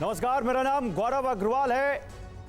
नमस्कार, मेरा नाम गौरव अग्रवाल है।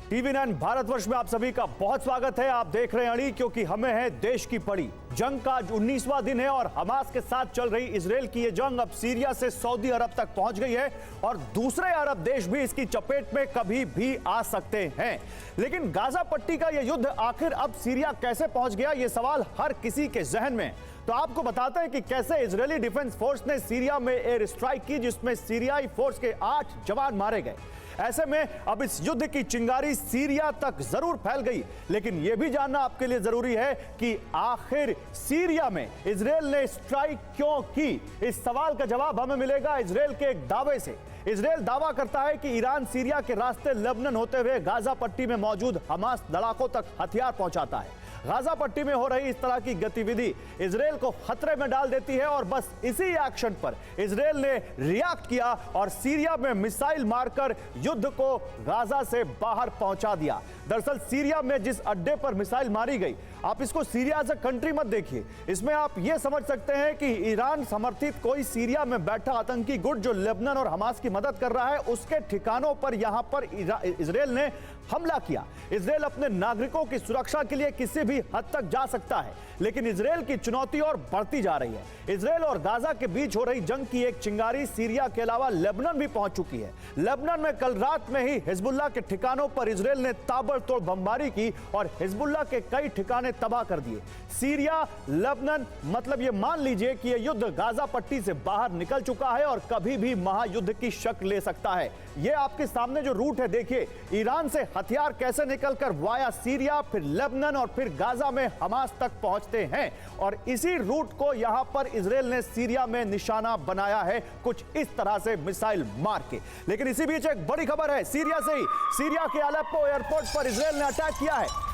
टीवी 9 भारतवर्ष में आप सभी का बहुत स्वागत है। आप देख रहे हैं अड़ी, क्योंकि हमें है देश की पड़ी। जंग का आज 19वां दिन है और हमास के साथ चल रही इजराइल की ये जंग अब सीरिया से सऊदी अरब तक पहुंच गई है और दूसरे अरब देश भी इसकी चपेट में कभी भी आ सकते हैं। लेकिन गाजा पट्टी का ये युद्ध आखिर अब सीरिया कैसे पहुंच गया, ये सवाल हर किसी के जहन में। तो आपको बताते हैं कि कैसे इजरायली डिफेंस फोर्स ने सीरिया में एयर स्ट्राइक की, जिसमें सीरियाई फोर्स के 8 जवान मारे गए। ऐसे में अब इस युद्ध की चिंगारी सीरिया तक जरूर फैल गई, लेकिन यह भी जानना आपके लिए जरूरी है कि आखिर सीरिया में इजरायल ने स्ट्राइक क्यों की। इस सवाल का जवाब हमें मिलेगा इजरायल के एक दावे से। इजरायल दावा करता है कि ईरान सीरिया के रास्ते लेबनान होते हुए गाजा पट्टी में मौजूद हमास लड़ाकों तक हथियार पहुंचाता है। गाजा पट्टी में हो रही इस तरह की गतिविधि इजरायल को खतरे में डाल देती है और बस इसी एक्शन पर इजरायल ने रिएक्ट किया और सीरिया में मिसाइल मारकर युद्ध को गाजा से बाहर पहुंचा दिया। दरअसल सीरिया में जिस अड्डे पर मिसाइल मारी गई, आप इसको सीरिया एज अ कंट्री मत देखिए, इसमें आप यह समझ सकते हैं कि ईरान समर्थित कोई सीरिया में बैठा आतंकी गुट जो लेबनान और हमास की मदद कर रहा है, उसके ठिकानों पर यहां पर इजरायल ने हमला किया। इजरायल अपने नागरिकों की सुरक्षा के लिए किसी भी हद तक जा सकता है, लेकिन इजरायल की चुनौती और बढ़ती जा रही है। इजरायल और गाजा के बीच हो रही जंग की एक चिंगारी सीरिया के अलावा लेबनान भी पहुंच चुकी है। लेबनान में कल रात में ही हिजबुल्लाह के ठिकानों पर इजरायल ने ताबड़तोड़ बमबारी की और हिजबुल्लाह के कई ठिकाने तबाह कर दिए। सीरिया, लेबनान, मतलब ये मान लीजिए कि यह युद्ध गाजा पट्टी से बाहर निकल चुका है और कभी भी महायुद्ध की शक्ल ले सकता है। यह आपके सामने जो रूट है, देखिए ईरान से हथियार कैसे निकलकर वाया सीरिया, फिर लेबनान और फिर गाजा में हमास तक पहुंचते हैं। और इसी रूट को यहां पर इजरायल ने सीरिया में निशाना बनाया है, कुछ इस तरह से मिसाइल मार के। लेकिन इसी बीच एक बड़ी खबर है सीरिया से ही। सीरिया के अलेप्पो एयरपोर्ट पर इजरायल ने अटैक किया है।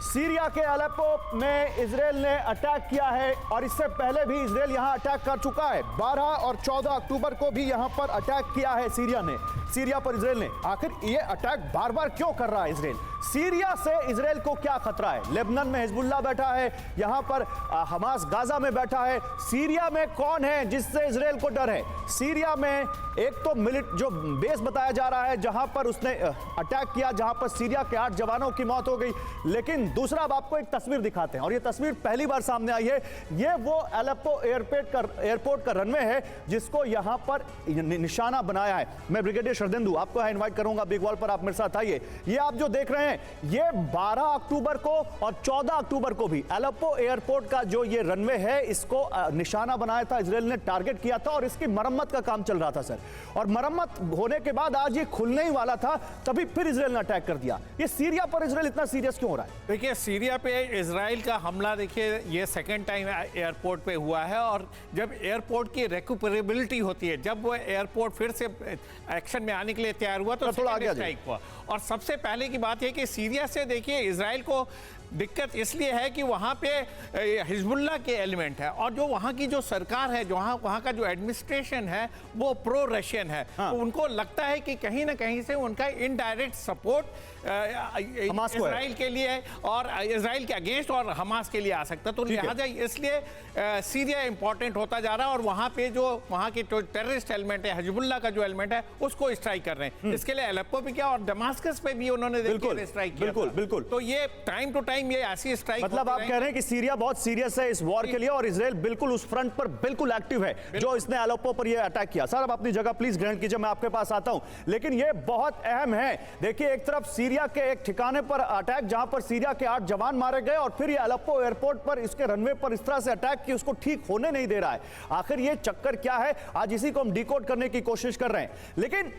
सीरिया के अलेप्पो में इजरायल ने अटैक किया है और इससे पहले भी इजरायल यहां अटैक कर चुका है। 12 और 14 अक्टूबर को भी यहां पर अटैक किया है सीरिया पर इजरायल ने। आखिर ये अटैक बार बार क्यों कर रहा है इजरायल? सीरिया से इजरायल को क्या खतरा है? लेबनान में हिजबुल्लाह बैठा है, यहां पर हमास गाजा में बैठा है। सीरिया में कौन है जिससे इजरायल को डर है? सीरिया में एक तो जो बेस बताया जा रहा है जहां पर उसने अटैक किया, जहां पर सीरिया के 8 जवानों की मौत हो गई। लेकिन दूसरा, अब आपको एक तस्वीर दिखाते हैं और यह तस्वीर पहली बार सामने आई है। यह वो अलेप्पो एयरपोर्ट का रनवे है जिसको यहां पर निशाना बनाया है। मैं ब्रिगेडियर शरदेंदु आपको इनवाइट करूंगा बिग वॉल पर, आप मेरे साथ आइए। ये आप जो देख रहे हैं, ये 12 अक्टूबर को और 14 अक्टूबर को भी अलेप्पो एयरपोर्ट का जो ये रनवे है, इसको निशाना बनाया था, इजरायल ने टारगेट किया था और इसकी मरम्मत का काम चल रहा था सर। और मरम्मत होने के बाद आज ये खुलने ही वाला था, तभी फिर इजरायल ने अटैक कर दिया। ये सीरिया पर इजरायल इतना सीरियस क्यों हो रहा है? देखिए, सीरिया पे इजराइल का हमला, देखिए ये सेकंड टाइम एयरपोर्ट पे हुआ है और जब एयरपोर्ट की रेक्यूपरेबिलिटी होती है, जब वो एयरपोर्ट फिर से एक्शन में आने के लिए तैयार हुआ तो थोड़ा आगे स्ट्राइक हुआ। और सबसे पहले की बात है कि सीरिया से देखिए इजराइल को दिक्कत इसलिए है कि वहाँ पे हिजबुल्लाह के एलिमेंट है और जो वहाँ की जो सरकार है, जो वहाँ का जो एडमिनिस्ट्रेशन है, वो प्रो रशियन है। तो उनको लगता है कि कहीं ना कहीं से उनका इनडायरेक्ट सपोर्ट इजराइल के लिए और इजराइल के अगेंस्ट और हमास के लिए आ सकता है। तो लिहाजा इसलिए सीरिया इंपॉर्टेंट होता जा रहा है और वहाँ पे जो वहाँ के जो टेररिस्ट एलिमेंट है, हिजबुल्लाह का जो एलिमेंट है, उसको स्ट्राइक कर रहे हैं। इसके लिए अलेप्पो पे क्या और दमास्कस पे भी उन्होंने स्ट्राइक किया। बिल्कुल। तो ये टाइम टू टाइम ये ऐसी स्ट्राइक, मतलब आप कह रहे हैं कि सीरिया बहुत सीरियस है इस वॉर के लिए और इजरायल बिल्कुल उस फ्रंट पर बिल्कुल एक्टिव है जो इसने अलेप्पो पर ये अटैक किया। सर, अब अपनी जगह प्लीज ग्रहण कीजिए, मैं आपके पास आता हूं। लेकिन ये बहुत अहम है। देखिए, एक तरफ सीरिया के एक ठिकाने पर अटैक जहां पर सीरिया के 8 जवान मारे गए और फिर ये अलेप्पो एयरपोर्ट पर इसके रनवे पर इस तरह से अटैक की, उसको ठीक होने नहीं दे रहा है। आखिर ये चक्कर क्या है? आज इसी को हम डिकोड करने की कोशिश कर रहे हैं। लेकिन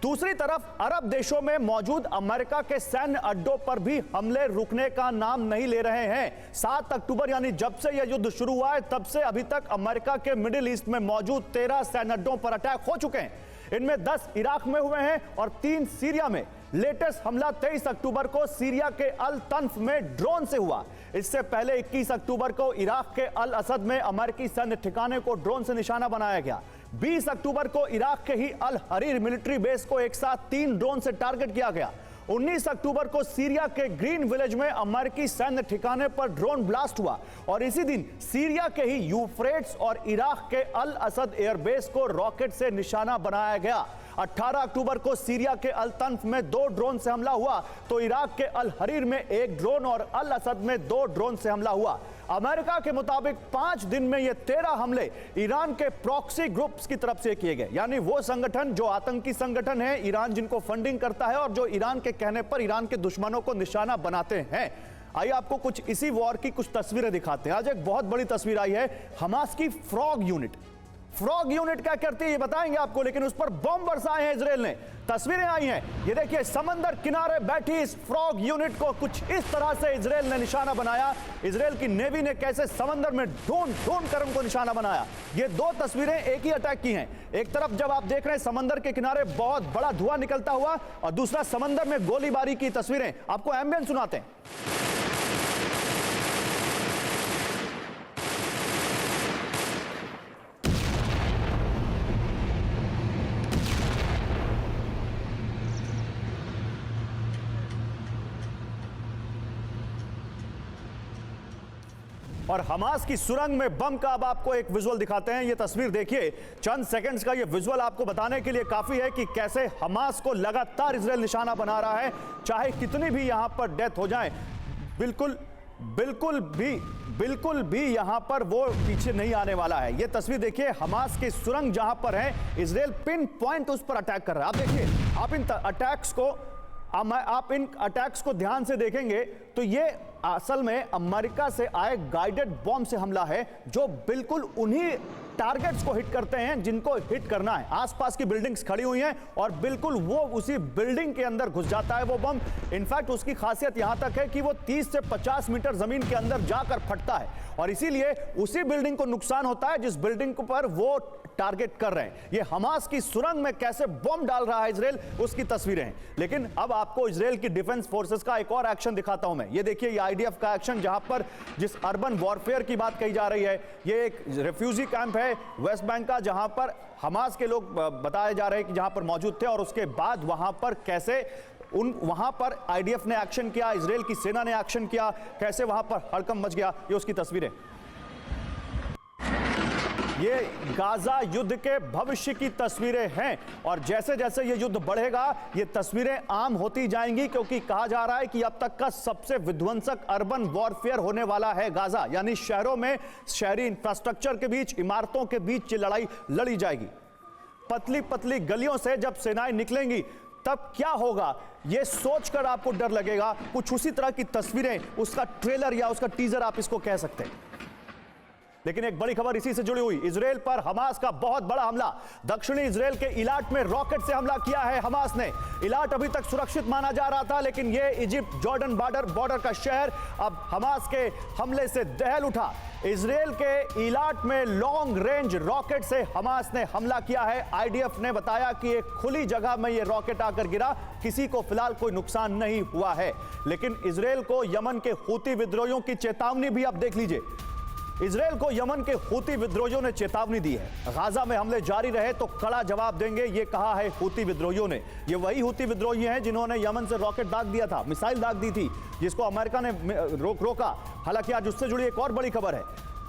दूसरी तरफ अरब देशों में मौजूद अमेरिका के सैन्य अड्डों पर भी हमले रुकने का नाम नहीं ले रहे हैं। 7 अक्टूबर यानी जब से यह युद्ध शुरू हुआ है, तब से अभी तक अमेरिका के मिडिल ईस्ट में मौजूद 13 सैन्य अड्डों पर अटैक हो चुके हैं। इनमें 10 इराक में हुए हैं और 3 सीरिया में। लेटेस्ट हमला 23 अक्टूबर को सीरिया के अल तन्फ में ड्रोन से हुआ। इससे पहले 21 अक्टूबर को इराक के अल असद में अमेरिकी सैन्य ठिकाने को ड्रोन से निशाना बनाया गया। 20 अक्टूबर को इराक के ही अल हरीर मिलिट्री बेस को एक साथ 3 ड्रोन से टारगेट किया गया। 19 अक्टूबर को सीरिया के ग्रीन विलेज में अमेरिकी सैन्य ठिकाने पर ड्रोन ब्लास्ट हुआ और इसी दिन सीरिया के ही यूफ्रेट्स और इराक के अल असद एयरबेस को रॉकेट से निशाना बनाया गया। 18 अक्टूबर को सीरिया के अल तन्फ में 2 ड्रोन से हमला हुआ, तो इराक के अल हरीर में 1 ड्रोन और अल असद में 2 ड्रोन से हमला हुआ। अमेरिका के मुताबिक 5 दिन में ये 13 हमले ईरान के प्रॉक्सी ग्रुप्स की तरफ से किए गए, यानी वो संगठन जो आतंकी संगठन है, ईरान जिनको फंडिंग करता है और जो ईरान के कहने पर ईरान के दुश्मनों को निशाना बनाते हैं। आइए आपको कुछ इसी वॉर की कुछ तस्वीरें दिखाते हैं। आज एक बहुत बड़ी तस्वीर आई है हमास की फ्रॉग यूनिट। फ्रॉग यूनिट क्या करती है ये बताएंगे आपको, लेकिन उस पर बम बरसाए हैं इसराइल ने। तस्वीरें आई हैं, ये देखिए समंदर किनारे बैठी इस फ्रॉग यूनिट को कुछ इस तरह से इसराइल ने निशाना बनाया। इसराइल की नेवी ने कैसे समंदर में ढूंढ कर उनको निशाना बनाया। ये 2 तस्वीरें एक ही अटैक की हैं। एक तरफ जब आप देख रहे हैं समंदर के किनारे बहुत बड़ा धुआं निकलता हुआ, और दूसरा समंदर में गोलीबारी की तस्वीरें। आपको एम्बियंस सुनाते हैं। और हमास की सुरंग में बम का अब आपको एक विजुअल दिखाते हैं। ये तस्वीर देखिए, चंद सेकंड्स का ये विजुअल आपको बताने के लिए काफी है कि कैसे हमास को लगातार इजराइल निशाना बना रहा है, चाहे कितनी भी यहां पर डेथ हो जाए। बिल्कुल भी यहां पर वो पीछे नहीं आने वाला है। ये तस्वीर देखिए, हमास की सुरंग जहां पर है, इजराइल पिन पॉइंट उस पर अटैक कर रहा है। आप देखिए, आप इन अटैक्स को ध्यान से देखेंगे तो ये असल में अमेरिका से आए गाइडेड बॉम्ब से हमला है, जो बिल्कुल उन्हीं टारगेट्स को हिट करते हैं जिनको हिट करना है। आसपास की बिल्डिंग्स खड़ी हुई हैं और बिल्कुल वो उसी बिल्डिंग के अंदर घुस जाता है वो बम। इनफैक्ट उसकी खासियत यहां तक है कि वो 30 से 50 मीटर जमीन के अंदर जाकर फटता है, और इसीलिए उसी बिल्डिंग को नुकसान होता है जिस बिल्डिंग पर वो टारगेट कर रहे हैं। ये हमास की सुरंग में कैसे बम डाल रहा है इजराइल, उसकी तस्वीरें हैं। लेकिन अब आपको इजराइल की डिफेंस फोर्सेस का एक और एक्शन दिखाता हूं मैं। ये देखिए, ये आईडीएफ का एक्शन, जहां पर जिस अर्बन वॉरफेयर की बात कही जा रही है, ये एक रेफ्यूजी कैंप है वेस्ट बैंक का, जहां पर हमास के लोग बताए जा रहे हैं कि जहां पर मौजूद थे, और उसके बाद वहां पर कैसे वहां पर आईडीएफ ने एक्शन किया, इजराइल की सेना ने एक्शन किया, कैसे वहां पर हड़कंप मच गया, ये उसकी तस्वीरें। ये गाजा युद्ध के भविष्य की तस्वीरें हैं, और जैसे जैसे ये युद्ध बढ़ेगा ये तस्वीरें आम होती जाएंगी, क्योंकि कहा जा रहा है कि अब तक का सबसे विध्वंसक अर्बन वॉरफेयर होने वाला है गाजा, यानी शहरों में शहरी इंफ्रास्ट्रक्चर के बीच, इमारतों के बीच ये लड़ाई लड़ी जाएगी। पतली पतली गलियों से जब सेनाएं निकलेंगी तब क्या होगा, ये सोचकर आपको डर लगेगा। कुछ उसी तरह की तस्वीरें, उसका ट्रेलर या उसका टीजर आप इसको कह सकते हैं। लेकिन एक बड़ी खबर इसी से जुड़ी हुई, इजराइल पर हमास का बहुत बड़ा हमला। दक्षिणी इजराइल के इलाट में रॉकेट से हमला किया है हमास ने। इलाट अभी तक सुरक्षित माना जा रहा था, लेकिन ये इजिप्ट जॉर्डन बॉर्डर का शहर अब हमास के हमले से दहल उठा। इजराइल के इलाट में लॉन्ग रेंज रॉकेट से हमास ने हमला किया है। आईडीएफ ने बताया कि एक खुली जगह में यह रॉकेट आकर गिरा, किसी को फिलहाल कोई नुकसान नहीं हुआ है। लेकिन इजराइल को यमन के हूती विद्रोहियों की चेतावनी भी आप देख लीजिए। इजराइल को यमन के हूती विद्रोहियों ने चेतावनी दी है, गाजा में हमले जारी रहे तो कड़ा जवाब देंगे, ये कहा है हूती विद्रोहियों ने। ये वही हूती विद्रोही हैं जिन्होंने यमन से रॉकेट दाग दिया था, मिसाइल दाग दी थी, जिसको अमेरिका ने रोका। हालांकि आज उससे जुड़ी एक और बड़ी खबर है।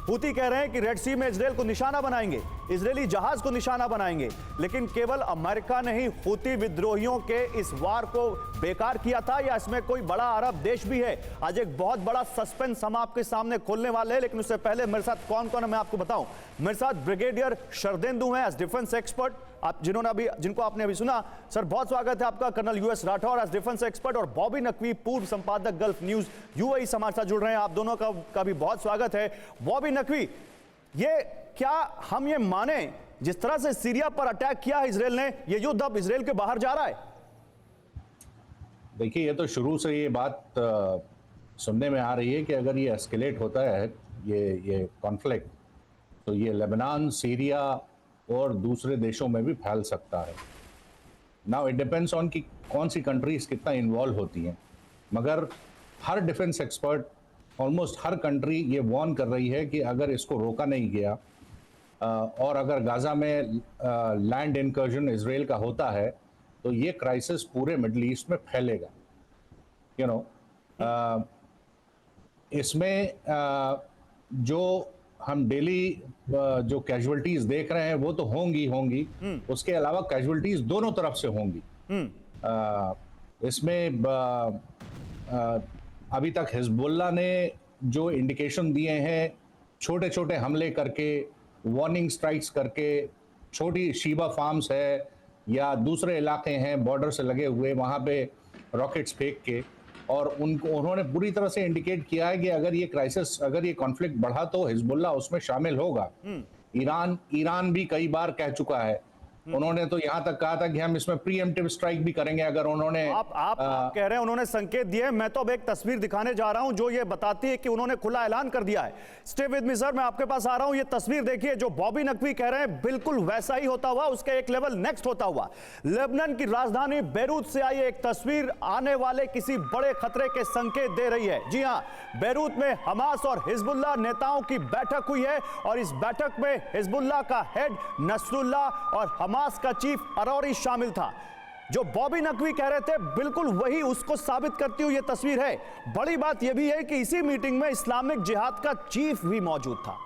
हूती कह रहे हैं कि रेड सी में इजराइल को निशाना बनाएंगे, इजरायली जहाज को निशाना बनाएंगे। लेकिन केवल अमेरिका ने ही हूती विद्रोहियों के इस वार को बेकार किया था, या इसमें कोई बड़ा अरब देश भी है? आज एक बहुत बड़ा सस्पेंस हम आपके सामने खोलने वाले हैं, लेकिन उससे पहले मेरे साथ कौन कौन है मैं आपको बताऊं। मेरे साथ ब्रिगेडियर शरदेंदु हैं एज डिफेंस एक्सपर्ट, आप जिनको आपने अभी सुना। सर बहुत स्वागत है आपका। Colonel US Rathore as defence expert, और बॉबी नकवी पूर्व संपादक गल्फ न्यूज यूएई हमारे साथ जुड़ रहे हैं। आप दोनों का भी बहुत स्वागत है। बॉबी नकवी, ये क्या हम ये माने जिस तरह से सीरिया पर अटैक किया है इजराइल ने, ये युद्ध अब इजराइल के बाहर जा रहा है? देखिए, ये तो शुरू से ये बात सुनने में आ रही है कि अगर ये एस्केलेट होता है ये कॉन्फ्लिक्ट, तो ये लेबनान, सीरिया और दूसरे देशों में भी फैल सकता है। नाउ इट डिपेंड्स ऑन कि कौन सी कंट्रीज कितना इन्वॉल्व होती हैं, मगर हर डिफेंस एक्सपर्ट, ऑलमोस्ट हर कंट्री ये वार्न कर रही है कि अगर इसको रोका नहीं गया और अगर गाजा में लैंड इनकर्जन इजराइल का होता है तो ये क्राइसिस पूरे मिडल ईस्ट में फैलेगा। इसमें जो हम डेली जो कैजुअलिटीज देख रहे हैं वो तो होंगी उसके अलावा कैजुअलिटीज दोनों तरफ से होंगी। इसमें अभी तक हिजबुल्लाह ने जो इंडिकेशन दिए हैं, छोटे छोटे हमले करके, वार्निंग स्ट्राइक्स करके, छोटी शीबा फार्म्स है या दूसरे इलाके हैं बॉर्डर से लगे हुए, वहाँ पे रॉकेट्स फेंक के, और उन्होंने पूरी तरह से इंडिकेट किया है कि अगर ये क्राइसिस, अगर ये कॉन्फ्लिक्ट बढ़ा तो हिजबुल्लाह उसमें शामिल होगा। ईरान भी कई बार कह चुका है, उन्होंने तो यहां तक कहा था कि हम इसमें प्रीएम्प्टिव स्ट्राइक भी करेंगे अगर उन्होंने। आप कह रहे हैं उन्होंने संकेत दिए। मैं तो अब एक तस्वीर दिखाने जा रहा हूं जो ये बताती है कि उन्होंने खुला ऐलान कर दिया है। स्टे विद मी सर, मैं आपके पास आ रहा हूं। ये तस्वीर देखिए, जो बॉबी नकवी कह रहे हैं बिल्कुल वैसा ही होता हुआ, उसके एक लेवल नेक्स्ट होता हुआ। लेबनान की राजधानी बेरूत से आई एक तस्वीर आने वाले किसी बड़े खतरे के संकेत दे रही है। जी हां, बेरूत में हमास और हिजबुल्लाह नेताओं की बैठक हुई है और इस बैठक में हिजबुल्लाह का हेड नसरुल्लाह और हमास का चीफ अरौरी शामिल था। जो बॉबी नकवी कह रहे थे बिल्कुल वही उसको साबित करती हुई यह तस्वीर है। बड़ी बात यह भी है कि इसी मीटिंग में इस्लामिक जिहाद का चीफ भी मौजूद था।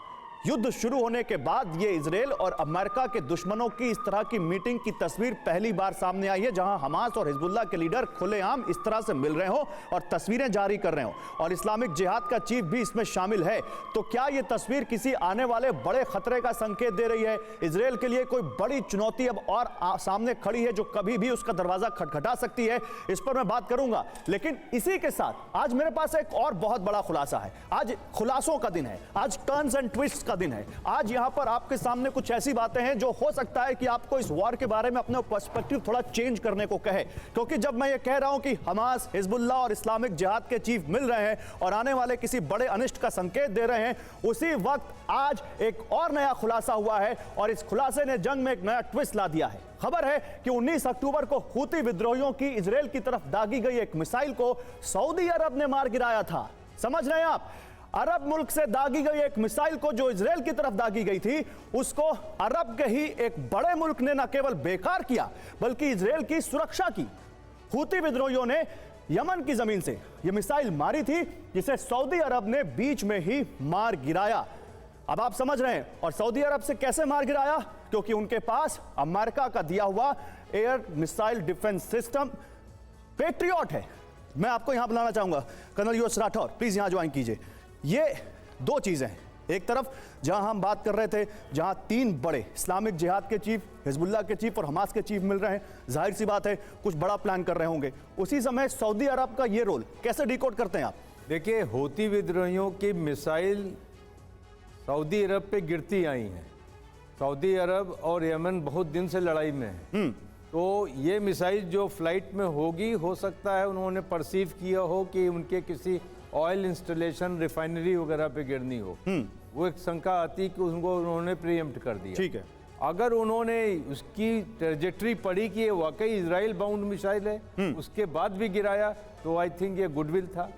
युद्ध शुरू होने के बाद ये इजराइल और अमेरिका के दुश्मनों की इस तरह की मीटिंग की तस्वीर पहली बार सामने आई है, जहां हमास और हिजबुल्लाह के लीडर खुलेआम इस तरह से मिल रहे हो और तस्वीरें जारी कर रहे हो, और इस्लामिक जिहाद का चीफ भी इसमें शामिल है। तो क्या यह तस्वीर किसी आने वाले बड़े खतरे का संकेत दे रही है? इजराइल के लिए कोई बड़ी चुनौती अब और सामने खड़ी है जो कभी भी उसका दरवाजा खटखटा सकती है? इस पर मैं बात करूंगा, लेकिन इसी के साथ आज मेरे पास एक और बहुत बड़ा खुलासा है। आज खुलासों का दिन है, आज टर्न्स एंड ट्विस्ट्स का दिन है। आज यहां पर आपके सामने कुछ ऐसी बातें हैं जो हो सकता है कि आपको इस वॉर के बारे में अपना पर्सपेक्टिव थोड़ा चेंज करने को कहे, क्योंकि जब मैं ये कह रहा हूं कि हमास, हिजबुल्लाह और इस्लामिक जिहाद के चीफ मिल रहे हैं और आने वाले किसी बड़े अनिष्ट का संकेत दे रहे हैं, उसी वक्त आज एक और नया खुलासा हुआ है और इस खुलासे ने जंग में एक नया ट्विस्ट ला दिया है। खबर है कि 19 अक्टूबर को हूती विद्रोहियों की इजराइल की तरफ दागी गई एक मिसाइल को सऊदी अरब ने मार गिराया था। समझ रहे हैं आप? अरब मुल्क से दागी गई एक मिसाइल को जो इजराइल की तरफ दागी गई थी, उसको अरब के ही एक बड़े मुल्क ने न केवल बेकार किया बल्कि इजराइल की सुरक्षा की। हूती विद्रोहियों ने यमन की जमीन से यह मिसाइल मारी थी जिसे सऊदी अरब ने बीच में ही मार गिराया। अब आप समझ रहे हैं, और सऊदी अरब से कैसे मार गिराया? क्योंकि उनके पास अमेरिका का दिया हुआ air missile defence system patriot है। मैं आपको यहां बुलाना चाहूंगा कर्नल यूएस राठौर, प्लीज यहां ज्वाइन कीजिए। ये दो चीजें हैं, एक तरफ जहां हम बात कर रहे थे, जहां तीन बड़े इस्लामिक जिहाद के चीफ, हिजबुल्लाह के चीफ और हमास के चीफ मिल रहे हैं, जाहिर सी बात है कुछ बड़ा प्लान कर रहे होंगे। उसी समय सऊदी अरब का ये रोल कैसे डिकोड करते हैं आप? देखिए, हूती विद्रोहियों की मिसाइल सऊदी अरब पे गिरती आई हैं। सऊदी अरब और यमन बहुत दिन से लड़ाई में है, तो ये मिसाइल जो फ्लाइट में होगी, हो सकता है उन्होंने परसीव किया हो कि उनके किसी ऑयल इंस्टॉलेशन, रिफाइनरी वगैरह पे गिरनी हो। वो एक शंका आती कि उनको उन्होंने प्रीएम्प्ट कर दिया। ठीक है, अगर उन्होंने उसकी ट्रेजेक्टरी पढ़ी कि ये वाकई इजराइल बाउंड मिसाइल है, उसके बाद भी गिराया, तो आई थिंक ये गुडविल था।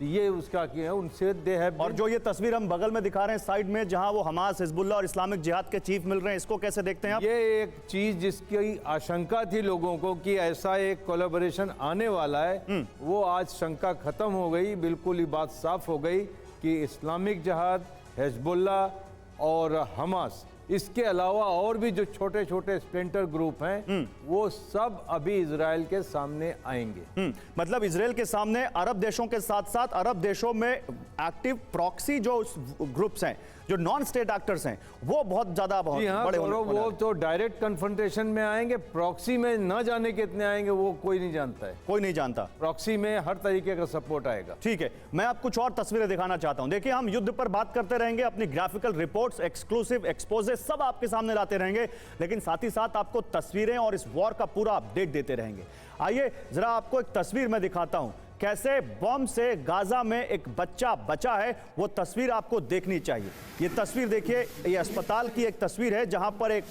ये उसका किया उनसे दे है। और जो ये तस्वीर हम बगल में दिखा रहे हैं साइड में, जहां वो हमास, हिजबुल्लाह और इस्लामिक जिहाद के चीफ मिल रहे हैं, इसको कैसे देखते हैं आप? ये एक चीज जिसकी आशंका थी लोगों को कि ऐसा एक कोलैबोरेशन आने वाला है, वो आज शंका खत्म हो गई। बिल्कुल ही बात साफ हो गई कि इस्लामिक जिहाद, हिजबुल्लाह और हमास, इसके अलावा और भी जो छोटे छोटे स्प्लिंटर ग्रुप हैं, वो सब अभी इजराइल के सामने आएंगे। मतलब इजराइल के सामने अरब देशों के साथ साथ अरब देशों में एक्टिव प्रॉक्सी जो ग्रुप्स हैं, जो नॉन स्टेट एक्टर्स हैं, वो बहुत ज्यादा बड़े वो तो डायरेक्ट कन्फ्रंटेशन में आएंगे। प्रॉक्सी में न जाने कितने आएंगे वो कोई नहीं जानता है, कोई नहीं जानता। प्रॉक्सी में हर तरीके का सपोर्ट आएगा। ठीक है, मैं आप कुछ और तस्वीरें दिखाना चाहता हूं। देखिए, हम युद्ध पर बात करते रहेंगे, अपनी ग्राफिकल रिपोर्ट्स, एक्सक्लूसिव एक्सपोजेस सब आपके सामने लाते रहेंगे, लेकिन साथ ही साथ आपको तस्वीरें और इस वॉर का पूरा अपडेट देते रहेंगे। आइए जरा आपको एक तस्वीर में दिखाता हूं, कैसे बम से गाजा में एक बच्चा बचा है। वो तस्वीर आपको देखनी चाहिए। ये तस्वीर देखिए, ये अस्पताल की एक तस्वीर है जहां पर एक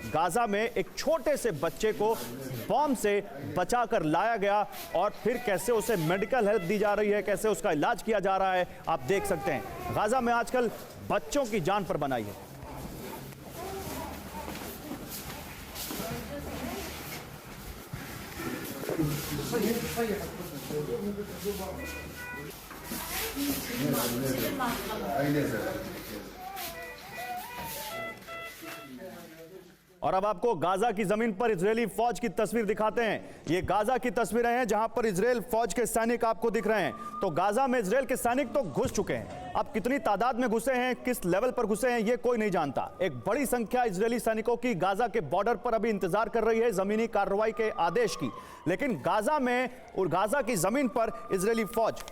गाजा में एक छोटे से बच्चे को बम से बचाकर लाया गया और फिर कैसे उसे मेडिकल हेल्प दी जा रही है, कैसे उसका इलाज किया जा रहा है, आप देख सकते हैं। गाजा में आजकल बच्चों की जान पर बनाई है। और अब आपको गाजा की जमीन पर इजरायली फौज की तस्वीर दिखाते हैं। ये गाजा की तस्वीरें हैं जहां पर इजरायल फौज के सैनिक आपको दिख रहे हैं। तो गाजा में इजरायल के सैनिक तो घुस चुके हैं, अब कितनी तादाद में घुसे हैं, किस लेवल पर घुसे हैं, ये कोई नहीं जानता। एक बड़ी संख्या इजरायली सैनिकों की गाजा के बॉर्डर पर अभी इंतजार कर रही है जमीनी कार्रवाई के आदेश की, लेकिन गाजा में और गाजा की जमीन पर इजरायली फौज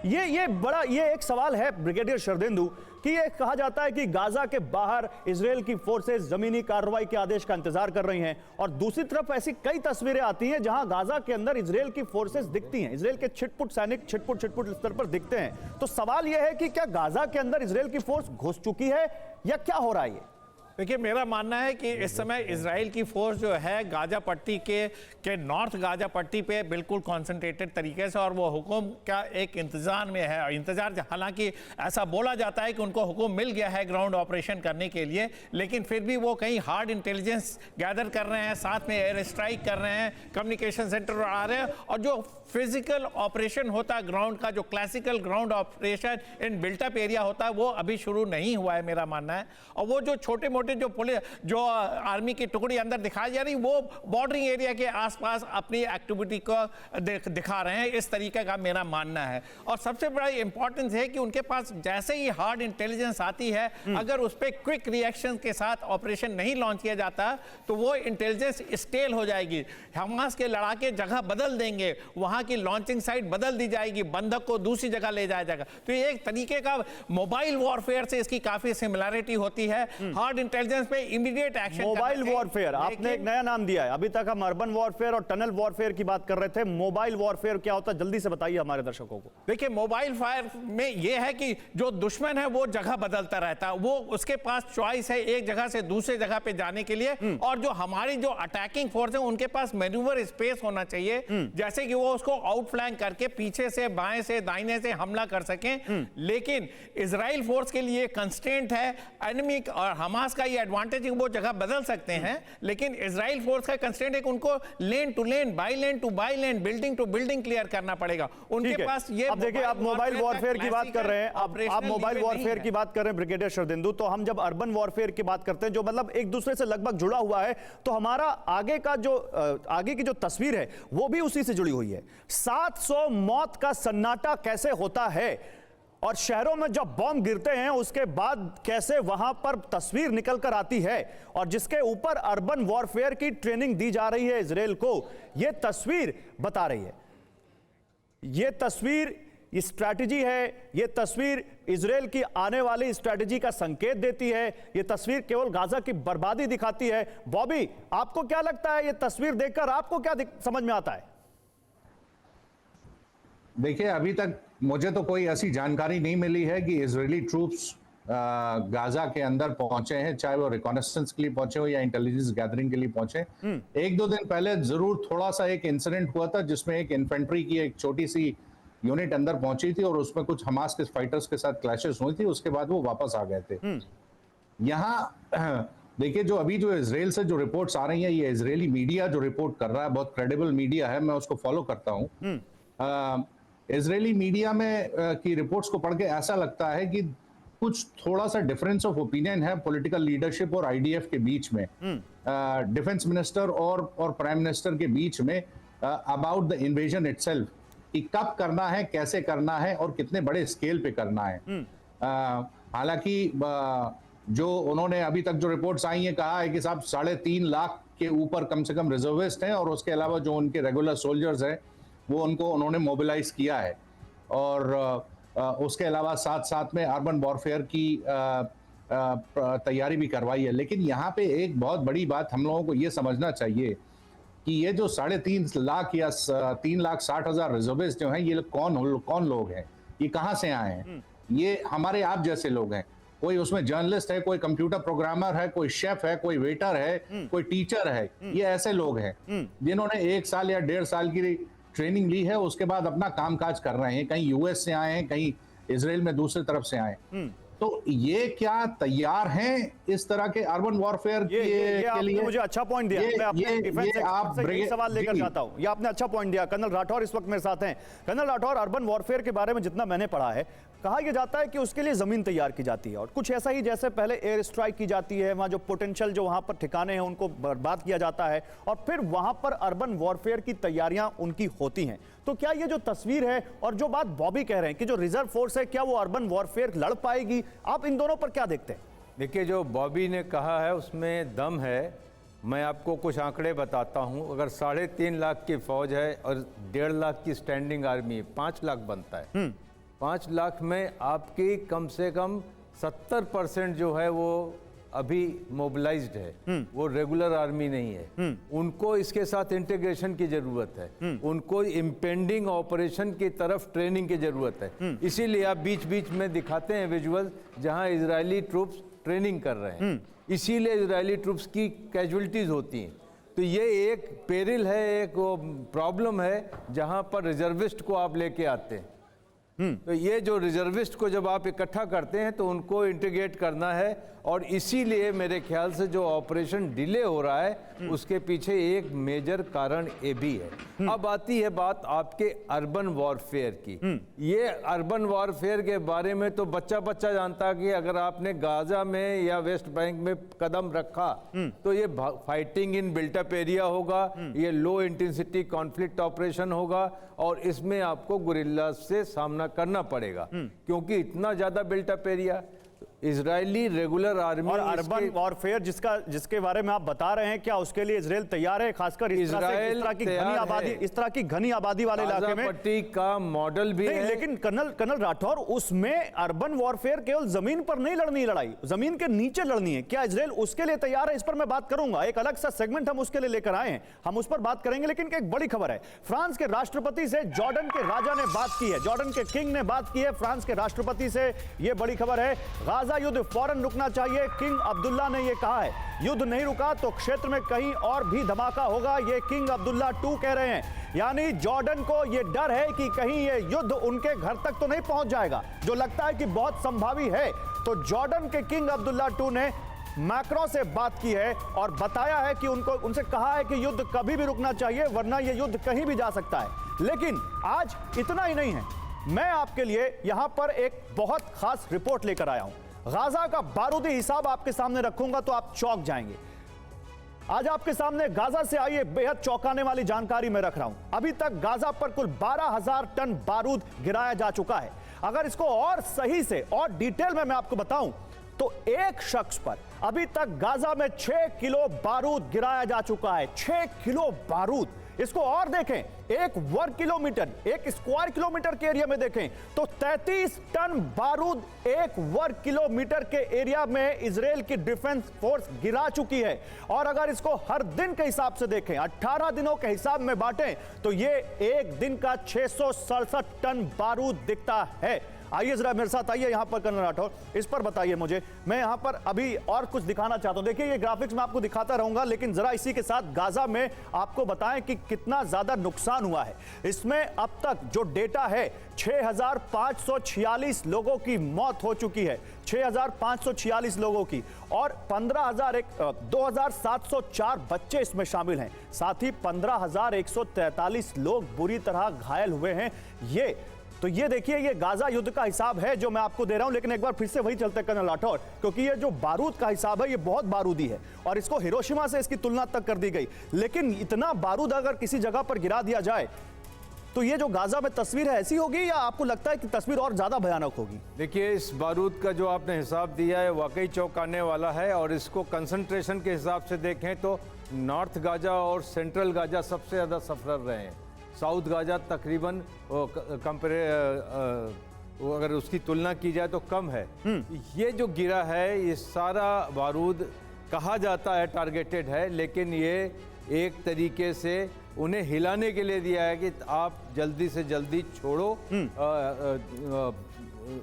ये एक सवाल है ब्रिगेडियर शरदेंदु कि ये कहा जाता है कि गाजा के बाहर इजरायल की फोर्सेस जमीनी कार्रवाई के आदेश का इंतजार कर रही हैं, और दूसरी तरफ ऐसी कई तस्वीरें आती हैं जहां गाजा के अंदर इजरायल की फोर्सेस दिखती हैं, इजरायल के छिटपुट सैनिक छिटपुट स्तर पर दिखते हैं। तो सवाल यह है कि क्या गाजा के अंदर इजरायल की फोर्स घुस चुकी है या क्या हो रहा है? ये देखिए, मेरा मानना है कि इस समय इजराइल की फोर्स जो है गाजा पट्टी के नॉर्थ गाजा पट्टी पे बिल्कुल कॉन्सेंट्रेटेड तरीके से, और वो हुक्म का एक इंतजार में है। इंतजार, हालांकि ऐसा बोला जाता है कि उनको हुक्म मिल गया है ग्राउंड ऑपरेशन करने के लिए, लेकिन फिर भी वो कहीं हार्ड इंटेलिजेंस गैदर कर रहे हैं, साथ में एयर स्ट्राइक कर रहे हैं, कम्युनिकेशन सेंटर आ रहे हैं, और जो फिजिकल ऑपरेशन होता है ग्राउंड का, जो classical ground operation in built up area होता है, वो अभी शुरू नहीं हुआ है मेरा मानना है। और वो जो छोटे मोटे जो आर्मी की टुकड़ी अंदर दिखाई जा रही, वो बॉर्डरिंग एरिया के आसपास अपनी एक्टिविटी को दिखा रहे हैं, इस तरीके का मेरा मानना है। और सबसे बड़ा इंपॉर्टेंस है कि उनके पास जैसे ही हार्ड इंटेलिजेंस आती है, अगर उस पर क्विक रिएक्शन के साथ ऑपरेशन नहीं लॉन्च किया जाता तो वो इंटेलिजेंस स्टेल हो जाएगी, हमास के लड़ाके जगह बदल देंगे, वहां की लॉन्चिंग साइट बदल दी जाएगी, बंधक को दूसरी जगह ले जाया जाएगा। तो ये एक तरीके का मोबाइल वॉरफेयर से इसकी काफी सिमिलरिटी होती है। हार्ड इंटेलिजेंस पे इमीडिएट एक्शन, मोबाइल वॉरफेयर आपने एक नया नाम दिया है। अभी तक हम अर्बन वॉरफेयर और टनल वॉरफेयर की बात कर रहे थे, मोबाइल वॉरफेयर क्या होता है जल्दी से बताइए हमारे दर्शकों को। देखिए, मोबाइल फायर में यह है कि जो दुश्मन है वो जगह बदलता रहता है, वो उसके पास चॉइस है एक जगह से दूसरे जगह पे जाने के लिए, और जो हमारी जो अटैकिंग फोर्स है उनके पास मैन्यूवर स्पेस होना चाहिए, जैसे कि वो उसको आउटफ्लैंक करके पीछे से, बाएं से, दाहिने से हमला कर सकें। लेकिन इजराइल फोर्स के लिए कंस्ट्रेंट है, एनिमी और हमास का ये एडवांटेज, वो जगह बदल सकते हैं, लेकिन इजराइल फोर्स का कंस्ट्रेंट है कि उनको lane to lane, by lane to by lane, building to building clear करना पड़ेगा उनके पास। ये अब देखिए, आप मोबाइल वॉरफेयर की बात कर रहे हैं, आप मोबाइल वॉरफेयर की बात कर रहे हैं ब्रिगेडियर शरदेंदु, तो हम जब अर्बन वॉरफेयर की बात करते हैं जो मतलब एक दूसरे से लगभग जुड़ा हुआ है, तो हमारा आगे की जो तस्वीर है वो भी उसी से जुड़ी हुई है। 700 मौत का सन्नाटा कैसे होता है, और शहरों में जब बॉम्ब गिरते हैं उसके बाद कैसे वहां पर तस्वीर निकल कर आती है, और जिसके ऊपर अर्बन वॉरफेयर की ट्रेनिंग दी जा रही है इजरायल को, यह तस्वीर बता रही है। यह तस्वीर स्ट्रैटेजी है, यह तस्वीर इजरायल की आने वाली स्ट्रैटेजी का संकेत देती है, यह तस्वीर केवल गाजा की बर्बादी दिखाती है। बॉबी, आपको क्या लगता है, यह तस्वीर देखकर आपको क्या समझ में आता है? देखिए, अभी तक मुझे तो कोई ऐसी जानकारी नहीं मिली है कि इजरायली ट्रूप्स गाजा के अंदर पहुंचे हैं, चाहे वो रिकॉनेसेंस के लिए पहुंचे हो या इंटेलिजेंस गैदरिंग के लिए पहुंचे। एक दो दिन पहले जरूर थोड़ा सा एक इंसिडेंट हुआ था जिसमें एक इन्फेंट्री की एक छोटी सी यूनिट अंदर पहुंची थी और उसमें कुछ हमास के फाइटर्स के साथ क्लैशेस हुई थी, उसके बाद वो वापस आ गए थे। यहाँ देखिए, जो इजरायल से जो रिपोर्ट्स आ रही हैं, ये इजरायली मीडिया जो रिपोर्ट कर रहा है, बहुत क्रेडिबल मीडिया है, मैं उसको फॉलो करता हूँ। इजरायली मीडिया में की रिपोर्ट्स को पढ़ के ऐसा लगता है कि कुछ थोड़ा सा डिफरेंस ऑफ ओपिनियन है पॉलिटिकल लीडरशिप और आईडीएफ के बीच में, डिफेंस मिनिस्टर और प्राइम मिनिस्टर के बीच में, अबाउट द इन्वेजन इटसेल्फ, कि कब करना है, कैसे करना है और कितने बड़े स्केल पे करना है। हालांकि जो उन्होंने अभी तक जो रिपोर्ट्स आई हैं, कहा है कि साहब 3.5 लाख के ऊपर कम से कम रिजर्विस्ट हैं, और उसके अलावा जो उनके रेगुलर सोल्जर्स हैं वो उन्होंने मोबिलाइज किया है, और उसके अलावा साथ साथ में अर्बन वॉरफेयर की तैयारी भी करवाई है। लेकिन यहाँ पे एक बहुत बड़ी बात हम लोगों को ये समझना चाहिए कि ये जो 3.5 लाख या 3,60,000 रिजर्विस्ट जो हैं, ये कौन लोग हैं, ये कहाँ से आए हैं? ये हमारे आप जैसे लोग हैं, कोई उसमें जर्नलिस्ट है, कोई कंप्यूटर प्रोग्रामर है, कोई शेफ है, कोई वेटर है, कोई टीचर है। ये ऐसे लोग हैं जिन्होंने 1 साल या 1.5 साल की ट्रेनिंग ली है, उसके बाद अपना कामकाज कर रहे हैं, कहीं यूएस से आए हैं, कहीं इजराइल में दूसरी तरफ से आए। तो ये क्या तैयार हैं इस तरह के अर्बन वॉरफेयर ये के आपने लिए? मुझे अच्छा पॉइंट दिया। मैं अपने डिफेंस एक्सपर्ट से यही सवाल लेकर जाता हूं। ये आपने अच्छा पॉइंट दिया। कर्नल राठौर इस वक्त मेरे साथ हैं। कर्नल राठौर, अर्बन वॉरफेयर के बारे में जितना मैंने पढ़ा है, कहा यह जाता है कि उसके लिए जमीन तैयार की जाती है और कुछ ऐसा ही जैसे पहले एयर स्ट्राइक की जाती है, वहां जो पोटेंशियल जो वहां पर ठिकाने हैं उनको बर्बाद किया जाता है और फिर वहां पर अर्बन वॉरफेयर की तैयारियां उनकी होती हैं। तो क्या ये जो तस्वीर है और जो बात बॉबी कह रहे हैं कि जो रिजर्व फोर्स है, क्या वो अर्बन वॉरफेयर लड़ पाएगी? आप इन दोनों पर क्या देखते हैं? देखिए, जो बॉबी ने कहा है उसमें दम है। मैं आपको कुछ आंकड़े बताता हूं। अगर 3.5 लाख की फौज है और 1.5 लाख की स्टैंडिंग आर्मी है, 5 लाख बनता है। 5 लाख में आपकी कम से कम 70% जो है वो अभी मोबिलाइज्ड है, वो रेगुलर आर्मी नहीं है। उनको इसके साथ इंटीग्रेशन की जरूरत है, उनको इम्पेंडिंग ऑपरेशन की तरफ ट्रेनिंग की जरूरत है। इसीलिए आप बीच बीच में दिखाते हैं विजुअल जहां इजरायली ट्रूप्स ट्रेनिंग कर रहे हैं, इसीलिए इजरायली ट्रूप्स की कैजुअलिटीज होती हैं। तो ये एक पेरिल है, एक प्रॉब्लम है जहां पर रिजर्विस्ट को आप लेके आते हैं। तो ये जो रिजर्विस्ट को जब आप इकट्ठा करते हैं तो उनको इंटीग्रेट करना है और इसीलिए मेरे ख्याल से जो ऑपरेशन डिले हो रहा है उसके पीछे एक मेजर कारण ये भी है। अब आती है बात आपके अर्बन वॉरफेयर की। ये अर्बन वॉरफेयर के बारे में तो बच्चा बच्चा जानता है कि अगर आपने गाजा में या वेस्ट बैंक में कदम रखा तो ये फाइटिंग इन बिल्टअप एरिया होगा, ये लो इंटेंसिटी कॉन्फ्लिक्ट ऑपरेशन होगा और इसमें आपको गुरिल्ला से सामना करना पड़ेगा क्योंकि इतना ज्यादा built up area. Israeli regular army और अर्बन वॉरफेयर जिसके बारे में आप बता रहे हैं, क्या उसके लिए इजराइल तैयार है? खासकर इस तरह की घनी आबादी वाले इलाके में पट्टी का मॉडल भी है। लेकिन कर्नल राठौर, उसमें अर्बन वॉरफेयर केवल जमीन पर नहीं लड़नी, लड़ाई जमीन के नीचे लड़नी है। क्या इजराइल उसके लिए तैयार है? इस पर मैं बात करूंगा, एक अलग सा सेगमेंट हम उसके लिए लेकर आए हैं, हम उस पर बात करेंगे। लेकिन एक बड़ी खबर है, फ्रांस के राष्ट्रपति से जॉर्डन के राजा ने बात की है, जॉर्डन के किंग ने बात की है फ्रांस के राष्ट्रपति से। यह बड़ी खबर है, गाजा युद्ध फौरन रुकना चाहिए, किंग अब्दुल्ला ने यह कहा है। युद्ध नहीं रुका तो क्षेत्र में कहीं और भी धमाका होगा, ये किंग अब्दुल्ला 2 कह रहे हैं। यानी जॉर्डन को यह डर है कि कहीं यह युद्ध उनके घर तक तो नहीं पहुंच जाएगा, जो लगता है कि बहुत संभावी है। तो जॉर्डन के किंग अब्दुल्ला 2 ने मैक्रो से बात की है और बताया है कि उनसे कहा है कि युद्ध कभी भी रुकना चाहिए, वरना यह युद्ध कहीं भी जा सकता है। लेकिन आज इतना ही नहीं है, मैं आपके लिए यहां पर एक बहुत खास रिपोर्ट लेकर आया हूं। गाजा का बारूदी हिसाब आपके सामने रखूंगा तो आप चौंक जाएंगे। आज आपके सामने गाजा से आई है बेहद चौंकाने वाली जानकारी मैं रख रहा हूं। अभी तक गाजा पर कुल 12,000 टन बारूद गिराया जा चुका है। अगर इसको और सही से और डिटेल में मैं आपको बताऊं तो एक शख्स पर अभी तक गाजा में 6 किलो बारूद गिराया जा चुका है। 6 किलो बारूद, इसको और देखें, एक वर्ग किलोमीटर, एक स्क्वायर किलोमीटर के एरिया में देखें तो 33 टन बारूद एक वर्ग किलोमीटर के एरिया में इजराइल की डिफेंस फोर्स गिरा चुकी है। और अगर इसको हर दिन के हिसाब से देखें, 18 दिनों के हिसाब में बांटें तो ये एक दिन का 667 टन बारूद दिखता है। आइए जरा मेरे साथ आइए यहां पर कर्नल राठौर, इस पर बताइए मुझे। मैं यहां पर अभी और कुछ दिखाना चाहता हूं। देखिए ये ग्राफिक्स मैं आपको दिखाता रहूंगा, लेकिन जरा इसी के साथ गाजा में आपको बताएं कि कितना ज्यादा नुकसान हुआ है। इसमें अब तक जो डेटा है 6,546 लोगों की मौत हो चुकी है, 6,546 लोगों की, और 2,704 बच्चे इसमें शामिल हैं। साथ ही 15,143 लोग बुरी तरह घायल हुए हैं। ये देखिए, ये गाजा युद्ध का हिसाब है जो मैं आपको दे रहा हूं। लेकिन एक बार फिर से वही चलते हैं कर्नल राठौर, क्योंकि ये जो बारूद का हिसाब है ये बहुत बारूदी है और इसको हिरोशिमा से इसकी तुलना तक कर दी गई। लेकिन इतना बारूद अगर किसी जगह पर गिरा दिया जाए तो ये जो गाजा में तस्वीर है ऐसी होगी, या आपको लगता है कि तस्वीर और ज्यादा भयानक होगी? देखिए, इस बारूद का जो आपने हिसाब दिया है वाकई चौंकाने वाला है। और इसको कंसंट्रेशन के हिसाब से देखें तो नॉर्थ गाजा और सेंट्रल गाजा सबसे ज्यादा सफर रहे हैं। साउथ गाजा तकरीबन अगर उसकी तुलना की जाए तो कम है। ये जो गिरा है ये सारा बारूद कहा जाता है टारगेटेड है, लेकिन ये एक तरीके से उन्हें हिलाने के लिए दिया है कि आप जल्दी से जल्दी छोड़ो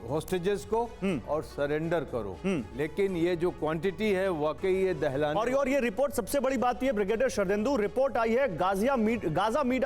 हॉस्टेजेस को और सरेंडर करो। लेकिन ये जो क्वांटिटी है वाकई ये दहलाने। और ये रिपोर्ट, सबसे बड़ी बात ये ब्रिगेडियर शरदेंदु, रिपोर्ट आई है गाजा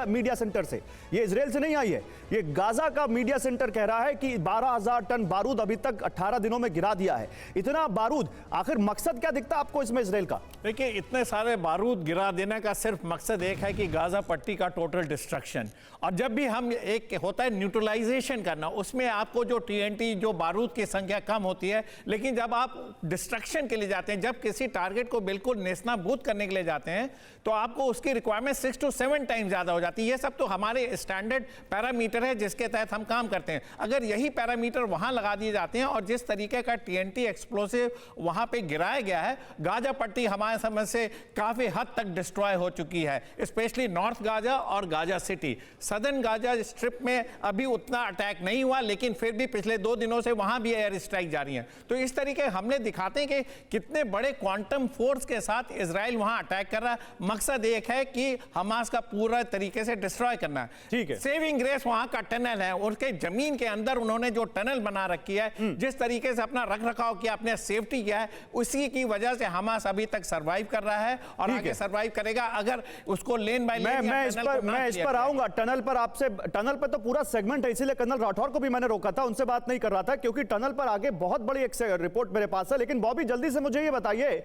मीडिया सेंटर से, ये इजराइल से नहीं आई है। ये गाजा का मीडिया सेंटर कह रहा है कि 12,000 टन बारूद अभी तक 18 दिनों में गिरा दिया है। इतना बारूद, आखिर मकसद क्या दिखता आपको इसमें इजराइल का? देखिए, इतने सारे बारूद गिरा देने का सिर्फ मकसद एक है कि गाजा पट्टी का टोटल डिस्ट्रक्शन। और जब भी हम एक होता है न्यूट्रलाइजेशन करना, उसमें आपको जो TNT जो बारूद की संख्या कम होती है, लेकिन जब आप डिस्ट्रक्शन के लिए जाते हैं, जब किसी टारगेट को बिल्कुल नेस्तनाबूद करने के लिए जाते हैं, तो आपको उसकी रिक्वायरमेंट 6 to 7 टाइम ज्यादा हो जाती है। ये सब तो हमारे स्टैंडर्ड पैरामीटर है जिसके तहत हम काम करते हैं। अगर यही पैरामीटर वहां लगा दिए जाते हैं और जिस तरीके का TNT एक्सप्लोसिव वहां पे गिराया गया है, गाजा पट्टी हमारे समझ से काफी हद तक डिस्ट्रॉय हो चुकी है, स्पेशली नॉर्थ गाजा और Gaza city. Southern Gaza strip में अभी उतना अटैक नहीं हुआ, लेकिन फिर भी पिछले 2 दिनों से वहां भी एयर स्ट्राइक जारी है। तो इस तरीके हमले दिखाते हैं कि कितने बड़े क्वांटम फोर्स के साथ इजराइल वहां अटैक कर रहा है। मकसद एक है कि हमास का पूरा तरीके से डिस्ट्रॉय करना है। ठीक है। सेविंग ग्रेस वहां का टनल है, उसके जमीन के अंदर उन्होंने जो टनल बना रखी है, जिस तरीके से अपना रख रखाव किया, अपने सेफ्टी किया है, उसी की वजह से हमास अभी तक सर्वाइव कर रहा है और आगे सर्वाइव करेगा। अगर उसको लेन बाय लेन मैं इस पर आऊंगा। टनल पर आपसे, टनल पर तो पूरा सेगमेंट है, इसीलिए कर्नल राठौर को भी मैंने रोका था, उनसे बात नहीं कर रहा था, क्योंकि टनल पर आगे बहुत बड़ी एक रिपोर्ट मेरे पास है। लेकिन बॉबी, जल्दी से मुझे ये बताइए,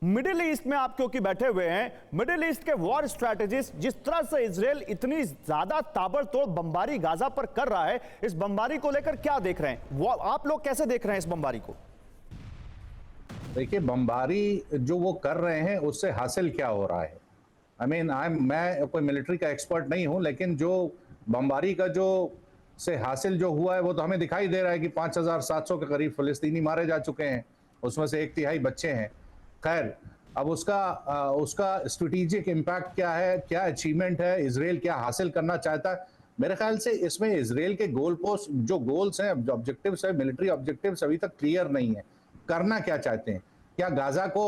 मिडिल ईस्ट में आप क्योंकि बैठे हुए हैं, मिडिल ईस्ट के वॉर स्ट्रैटेजिस्ट, जिस तरह से इजराइल इतनी ज्यादा ताबड़तोड़ बमबारी गाजा पर कर रहा है, इस बमबारी को लेकर क्या देख रहे हैं आप लोग? कैसे देख रहे हैं इस बमबारी को? देखिए, बमबारी जो वो कर रहे हैं उससे हासिल क्या हो रहा है? मैं कोई मिलिट्री का एक्सपर्ट नहीं हूं, लेकिन जो बमबारी का जो से हासिल जो हुआ है वो तो हमें दिखाई दे रहा है कि 5,700 के करीब फिलिस्तीनी मारे जा चुके हैं, उसमें से 1/3 बच्चे हैं। खैर, अब उसका स्ट्रेटेजिक इम्पैक्ट क्या है, क्या अचीवमेंट है, इजराइल क्या हासिल करना चाहता है? मेरे ख्याल से इसमें इजराइल के गोल पोस्ट, जो गोल्स हैं, ऑब्जेक्टिव्स है, मिलिट्री ऑब्जेक्टिव्स अभी तक क्लियर नहीं है। करना क्या चाहते हैं? क्या गाजा को,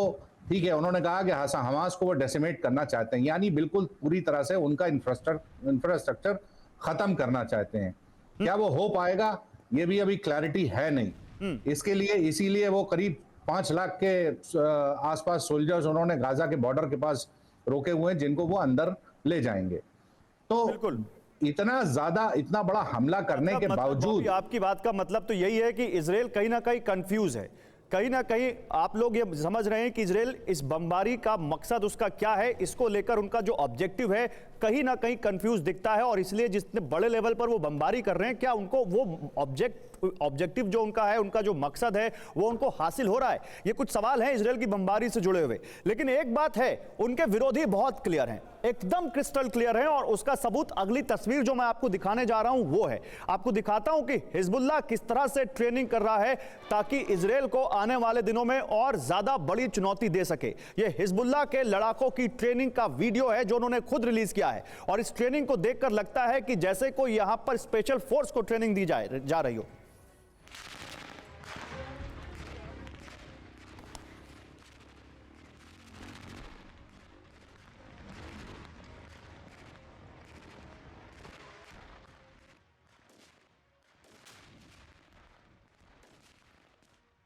ठीक है, उन्होंने कहा कि हमास को वो डेसिमेट करना चाहते हैं, यानी बिल्कुल पूरी तरह से उनका इंफ्रास्ट्रक्चर खत्म करना चाहते हैं। क्या वो हो पाएगा? ये भी अभी क्लैरिटी है नहीं। इसके लिए, इसीलिए वो करीब 5 लाख के आसपास सोल्जर्स उन्होंने गाजा के बॉर्डर के पास रोके हुए हैं, जिनको वो अंदर ले जाएंगे। तो बिल्कुल इतना बड़ा हमला करने के बावजूद, आपकी बात का मतलब तो यही है कि इजराइल कहीं ना कहीं कंफ्यूज है, कहीं ना कहीं आप लोग ये समझ रहे हैं कि इजराइल इस बमबारी का मकसद उसका क्या है, इसको लेकर उनका जो ऑब्जेक्टिव है कहीं ना कहीं कंफ्यूज दिखता है, और इसलिए जितने बड़े लेवल पर वो बमबारी कर रहे हैं, क्या उनको वो ऑब्जेक्टिव जो उनका है, उनका जो मकसद है, वो उनको हासिल हो रहा है? ये कुछ सवाल हैं इजराइल की बमबारी से जुड़े हुए। लेकिन एक बात है, उनके विरोधी बहुत क्लियर हैं, एकदम क्रिस्टल क्लियर हैं, और उसका सबूत अगली तस्वीर जो मैं आपको दिखाने जा रहा हूं वो है। आपको दिखाता हूं कि हिजबुल्लाह किस तरह से ट्रेनिंग कर रहा है ताकि इजराइल को आने वाले दिनों में और ज्यादा बड़ी चुनौती दे सके। ये हिजबुल्लाह के लड़ाकों की ट्रेनिंग का वीडियो है जो उन्होंने खुद रिलीज किया है, और इस ट्रेनिंग को देखकर लगता है कि जैसे कोई यहां पर स्पेशल फोर्स को ट्रेनिंग दी जा रही हो।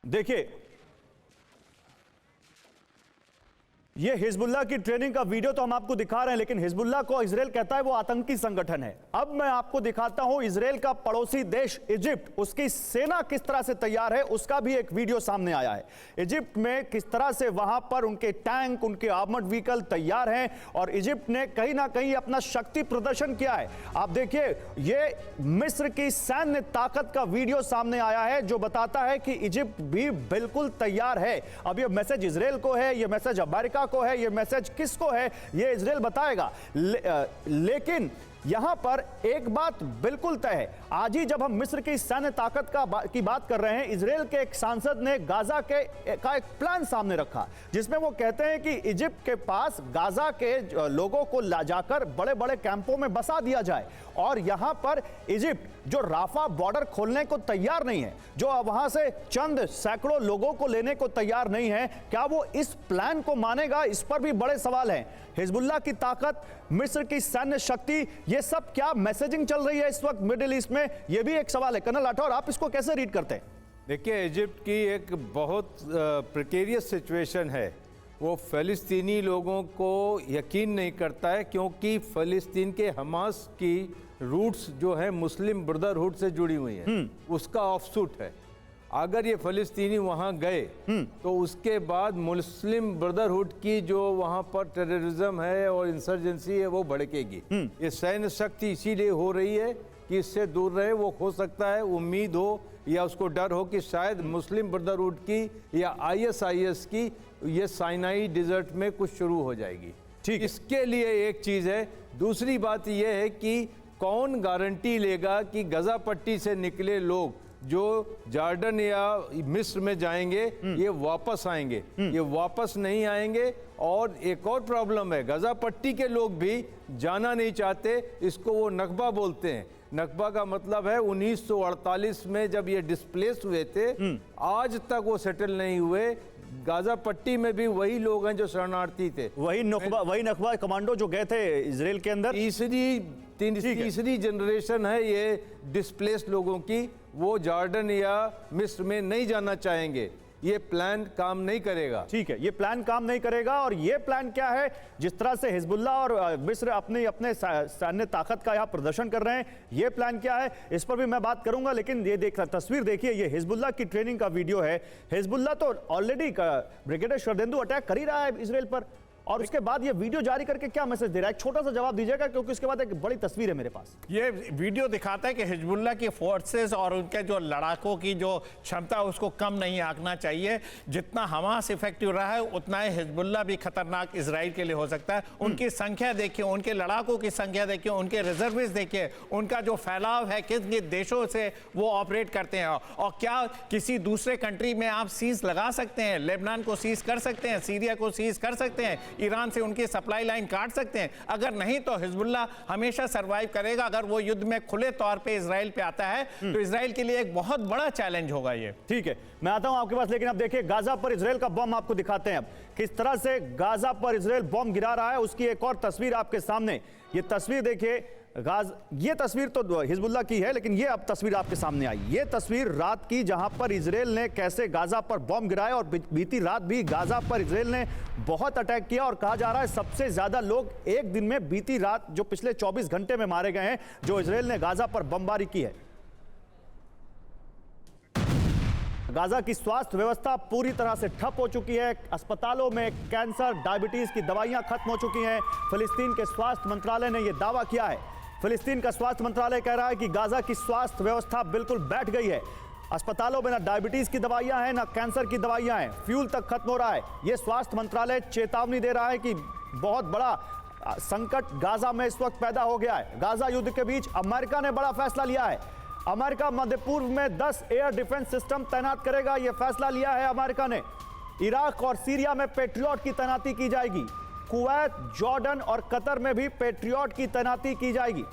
देखिए, ये हिजबुल्लाह की ट्रेनिंग का वीडियो तो हम आपको दिखा रहे हैं, लेकिन हिजबुल्लाह को इजराइल कहता है वो आतंकी संगठन है। अब मैं आपको दिखाता हूं इजराइल का पड़ोसी देश इजिप्ट, उसकी सेना किस तरह से तैयार है, उसका भी एक वीडियो सामने आया है। इजिप्ट में किस तरह से वहां पर उनके टैंक, उनके आर्मर्ड व्हीकल तैयार हैं, और इजिप्ट ने कहीं ना कहीं अपना शक्ति प्रदर्शन किया है। आप देखिए, ये मिस्र की सैन्य ताकत का वीडियो सामने आया है जो बताता है कि इजिप्ट भी बिल्कुल तैयार है। अब ये मैसेज इजराइल को है, ये मैसेज अमेरिका को है, ये मैसेज किसको है, ये इजराइल बताएगा। लेकिन यहां पर एक बात बिल्कुल तय है, आज ही जब हम मिस्र की सैन्य ताकत की बात कर रहे हैं, इजराइल के एक सांसद ने गाजा का एक प्लान सामने रखा, जिसमें वो कहते हैं कि इजिप्ट के पास गाजा के लोगों को ला जाकर बड़े बड़े कैंपों में बसा दिया जाए, और यहां पर इजिप्ट जो राफा बॉर्डर खोलने को तैयार नहीं है, जो वहां से चंद सैकड़ों लोगों को लेने को तैयार नहीं है, क्या वो इस प्लान को मानेगा? इस पर भी बड़े सवाल हैं। हिजबुल्लाह की ताकत, मिस्र की सैन्य शक्ति, ये सब क्या मैसेजिंग चल रही है इस वक्त मिडिल ईस्ट में, ये भी एक सवाल है। कर्नल राठौर, आप इसको कैसे रीड करते हैं? देखिए, इजिप्ट की एक बहुत प्रिकेरियस सिचुएशन है। वो फ़लस्तीनी लोगों को यकीन नहीं करता है, क्योंकि फ़लस्तीन के हमास की रूट्स जो है मुस्लिम ब्रदरहुड से जुड़ी हुई हैं, उसका ऑफशूट है। अगर ये फ़लस्तीनी वहाँ गए तो उसके बाद मुस्लिम ब्रदरहुड की जो वहाँ पर टेररिज्म है और इंसर्जेंसी है वो भड़केगी। ये सैन्य शक्ति इसीलिए हो रही है कि इससे दूर रहे। वो हो सकता है उम्मीद हो या उसको डर हो कि शायद मुस्लिम ब्रदरहुड की या आईएसआईएस की ये साइनाई डिजर्ट में कुछ शुरू हो जाएगी। ठीक है। इसके लिए एक चीज़ है। दूसरी बात यह है कि कौन गारंटी लेगा कि गजा पट्टी से निकले लोग जो जॉर्डन या मिस्र में जाएंगे ये वापस आएंगे? ये वापस नहीं आएंगे। और एक और प्रॉब्लम है, गजा पट्टी के लोग भी जाना नहीं चाहते। इसको वो नकबा बोलते हैं। नकबा का मतलब है 1948 में जब ये डिस्प्लेस हुए थे, आज तक वो सेटल नहीं हुए। गाजा पट्टी में भी वही लोग हैं जो शरणार्थी थे। वही नकबा कमांडो जो गए थे इजराइल के अंदर। तीसरी जनरेशन है ये डिस्प्लेस्ड लोगों की। वो जॉर्डन या मिस्र में नहीं जाना चाहेंगे। ये प्लान काम नहीं करेगा। ठीक है, ये प्लान काम नहीं करेगा। और ये प्लान क्या है? जिस तरह से हिजबुल्ला और मिस्र अपने सैन्य ताकत का यहाँ प्रदर्शन कर रहे हैं, ये प्लान क्या है इस पर भी मैं बात करूंगा। लेकिन ये तस्वीर देखिए, ये हिजबुल्ला की ट्रेनिंग का वीडियो है। हिजबुल्ला तो ऑलरेडी ब्रिगेडियर शरदेंदु अटैक कर ही रहा है इजराइल पर, और उसके बाद ये वीडियो जारी करके क्या मैसेज दे रहा है? छोटा सा जवाब दीजिएगा, क्योंकि उसके बाद एक बड़ी तस्वीर है मेरे पास। ये वीडियो दिखाता है कि हिजबुल्ला की फोर्सेस और उनके जो लड़ाकों की जो क्षमता उसको कम नहीं आंकना चाहिए। जितना हमास इफेक्टिव रहा है उतना ही हिजबुल्ला भी खतरनाक इजराइल के लिए हो सकता है। उनकी संख्या देखिए, उनके लड़ाकों की संख्या देखिए, उनके रिजर्विस्ट देखिए, उनका जो फैलाव है, किस देशों से वो ऑपरेट करते हैं। और क्या किसी दूसरे कंट्री में आप सीज लगा सकते हैं? लेबनान को सीज कर सकते हैं, सीरिया को सीज कर सकते हैं, ईरान से उनकी सप्लाई लाइन काट सकते हैं? अगर नहीं तो हिजबुल्ला हमेशा सरवाइव करेगा। अगर वो युद्ध में खुले तौर पे इजराइल पे आता है तो इजराइल के लिए एक बहुत बड़ा चैलेंज होगा ये। ठीक है, मैं आता हूं आपके पास। लेकिन अब देखिए, गाजा पर इजराइल का बम आपको दिखाते हैं अब किस तरह से गाजा पर इजराइल बम गिरा रहा है। उसकी एक और तस्वीर आपके सामने, ये तस्वीर देखिए। ये तस्वीर तो हिजबुल्ला की है, लेकिन ये अब तस्वीर आपके सामने आई। ये तस्वीर रात की, जहां पर इजराइल ने कैसे गाजा पर बम गिराया। और बीती रात भी गाजा पर इजराइल ने बहुत अटैक किया, और कहा जा रहा है सबसे ज्यादा लोग एक दिन में बीती रात जो पिछले 24 घंटे में मारे गए हैं, जो इजराइल ने गाजा पर बमबारी की है। गाजा की स्वास्थ्य व्यवस्था पूरी तरह से ठप हो चुकी है। अस्पतालों में कैंसर, डायबिटीज की दवाइयां खत्म हो चुकी हैं। फिलिस्तीन के स्वास्थ्य मंत्रालय ने यह दावा किया है। फिलिस्तीन का स्वास्थ्य मंत्रालय कह रहा है कि गाजा की स्वास्थ्य व्यवस्था बिल्कुल बैठ गई है। अस्पतालों में ना डायबिटीज की दवाइयां हैं, ना कैंसर की दवाइयां हैं, फ्यूल तक खत्म हो रहा है। यह स्वास्थ्य मंत्रालय चेतावनी दे रहा है कि बहुत बड़ा संकट गाजा में इस वक्त पैदा हो गया है। गाजा युद्ध के बीच अमेरिका ने बड़ा फैसला लिया है। अमेरिका मध्य पूर्व में 10 एयर डिफेंस सिस्टम तैनात करेगा। यह फैसला लिया है अमेरिका ने। इराक और सीरिया में पेट्रियट की तैनाती की जाएगी। कुवैत, जॉर्डन और कतर में भी पेट्रियट की तैनाती की जाएगी।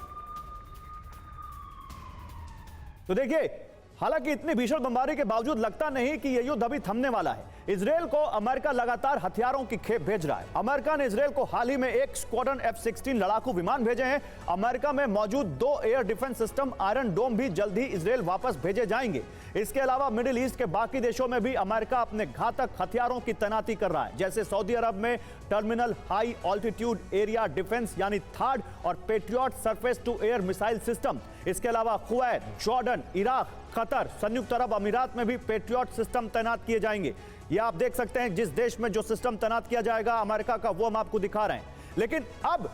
तो देखिए, हालांकि इतनी भीषण बमबारी के बावजूद लगता नहीं कि यह युद्ध अभी थमने वाला है। इजराइल को अमेरिका लगातार हथियारों की खेप भेज रहा है। अमेरिका ने इजराइल को हाल ही में एक स्क्वाड्रन F-16 लड़ाकू विमान भेजे हैं। अमेरिका में मौजूद 2 एयर डिफेंस सिस्टम आयरन डोम भी जल्द ही इजराइल वापस भेजे जाएंगे। इसके अलावा मिडिल ईस्ट के बाकी देशों में भी अमेरिका अपने घातक हथियारों की तैनाती कर रहा है, जैसे सऊदी अरब में terminal high altitude area defence यानी थाड और Patriot surface to air missile system. इसके अलावा कुवैत, जॉर्डन, इराक, कतर, संयुक्त अरब अमीरात में भी पेट्रियट सिस्टम तैनात किए जाएंगे। ये आप देख सकते हैं, जिस देश में जो सिस्टम तैनात किया जाएगा अमेरिका का, वो हम आपको दिखा रहे हैं। लेकिन अब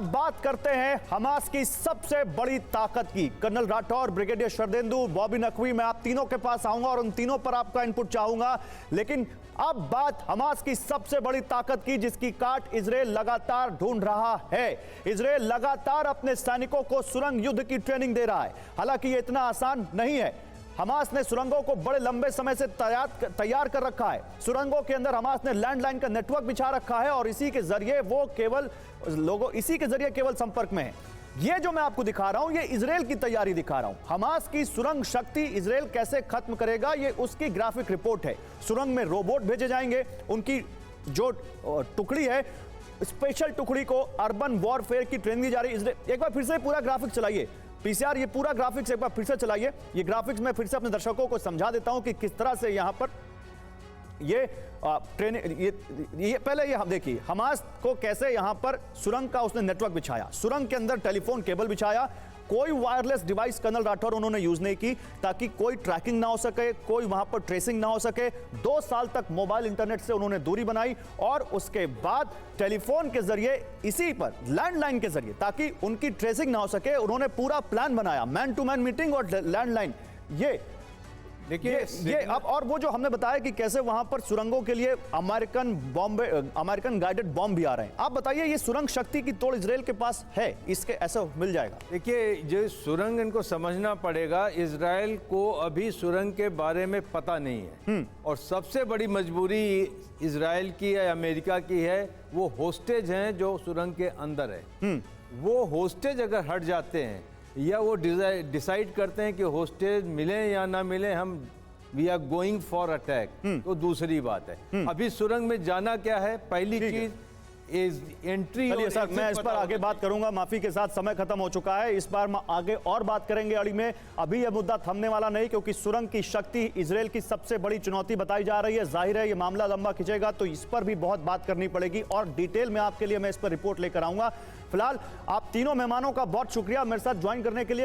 बात करते हैं हमास की सबसे बड़ी ताकत की। कर्नल राठौर, ब्रिगेडियर शरदेंदु, बॉबी नकवी, मैं आप तीनों के पास आऊंगा और उन तीनों पर आपका इनपुट चाहूंगा। लेकिन अब बात हमास की सबसे बड़ी ताकत की, जिसकी काट इजराइल लगातार ढूंढ रहा है। इजराइल लगातार अपने सैनिकों को सुरंग युद्ध की ट्रेनिंग दे रहा है। हालांकि ये इतना आसान नहीं है। हमास ने सुरंगों को बड़े लंबे समय से तैयार कर रखा है। सुरंगों के अंदर हमास ने लैंडलाइन का नेटवर्क बिछा रखा है और इसी के जरिए केवल संपर्क में है। ये जो मैं आपको दिखा रहा हूं, ये इजराइल की तैयारी दिखा रहा हूं। हमास की सुरंग शक्ति इजराइल कैसे खत्म करेगा, ये उसकी ग्राफिक रिपोर्ट है। सुरंग में रोबोट भेजे जाएंगे, उनकी जो टुकड़ी है स्पेशल टुकड़ी को अर्बन वॉरफेयर की ट्रेनिंग दी जा रही है। एक बार फिर से पूरा ग्राफिक चलाइए पीसीआर, ये पूरा ग्राफिक्स एक बार फिर से चलाइए। ये ग्राफिक्स मैं फिर से अपने दर्शकों को समझा देता हूं कि किस तरह से यहां पर ये ट्रेनिंग, ये पहले ये हम देखिए हमास को कैसे यहां पर सुरंग का उसने नेटवर्क बिछाया, सुरंग के अंदर टेलीफोन केबल बिछाया, कोई वायरलेस डिवाइस कर्नल राठौर उन्होंने यूज नहीं की ताकि कोई ट्रैकिंग ना हो सके, कोई वहां पर ट्रेसिंग ना हो सके। 2 साल तक मोबाइल इंटरनेट से उन्होंने दूरी बनाई और उसके बाद टेलीफोन के जरिए, इसी पर लैंडलाइन के जरिए, ताकि उनकी ट्रेसिंग ना हो सके, उन्होंने पूरा प्लान बनाया, मैन टू मैन मीटिंग और लैंडलाइन। ये देखिए ये अब, और वो जो हमने बताया कि कैसे वहां पर सुरंगों के लिए अमेरिकन गाइडेड बॉम्ब भी आ रहे हैं। आप बताइए ये सुरंग शक्ति की तोड़ इजराइल के पास है, इसके ऐसा मिल जाएगा? देखिए जो सुरंग इनको समझना पड़ेगा, इजराइल को अभी सुरंग के बारे में पता नहीं है और सबसे बड़ी मजबूरी इजराइल की या अमेरिका की है, वो होस्टेज हैं जो सुरंग के अंदर है। वो होस्टेज अगर हट जाते हैं या वो डिसाइड करते हैं कि होस्टेज मिले या ना मिले, हम we are going for attack, तो दूसरी बात है। अभी सुरंग में जाना क्या है, पहली चीज एंट्री। चलिए सर, मैं इस पर आगे बात करूंगा, माफी के साथ समय खत्म हो चुका है। इस बार आगे और बात करेंगे अड़ी में। अभी यह मुद्दा थमने वाला नहीं, क्योंकि सुरंग की शक्ति इजराइल की सबसे बड़ी चुनौती बताई जा रही है। जाहिर है ये मामला लंबा खिंचेगा तो इस पर भी बहुत बात करनी पड़ेगी और डिटेल में आपके लिए मैं इस पर रिपोर्ट लेकर आऊंगा। फिलहाल आप तीनों मेहमानों का बहुत शुक्रिया मेरे साथ ज्वाइन करने के लिए।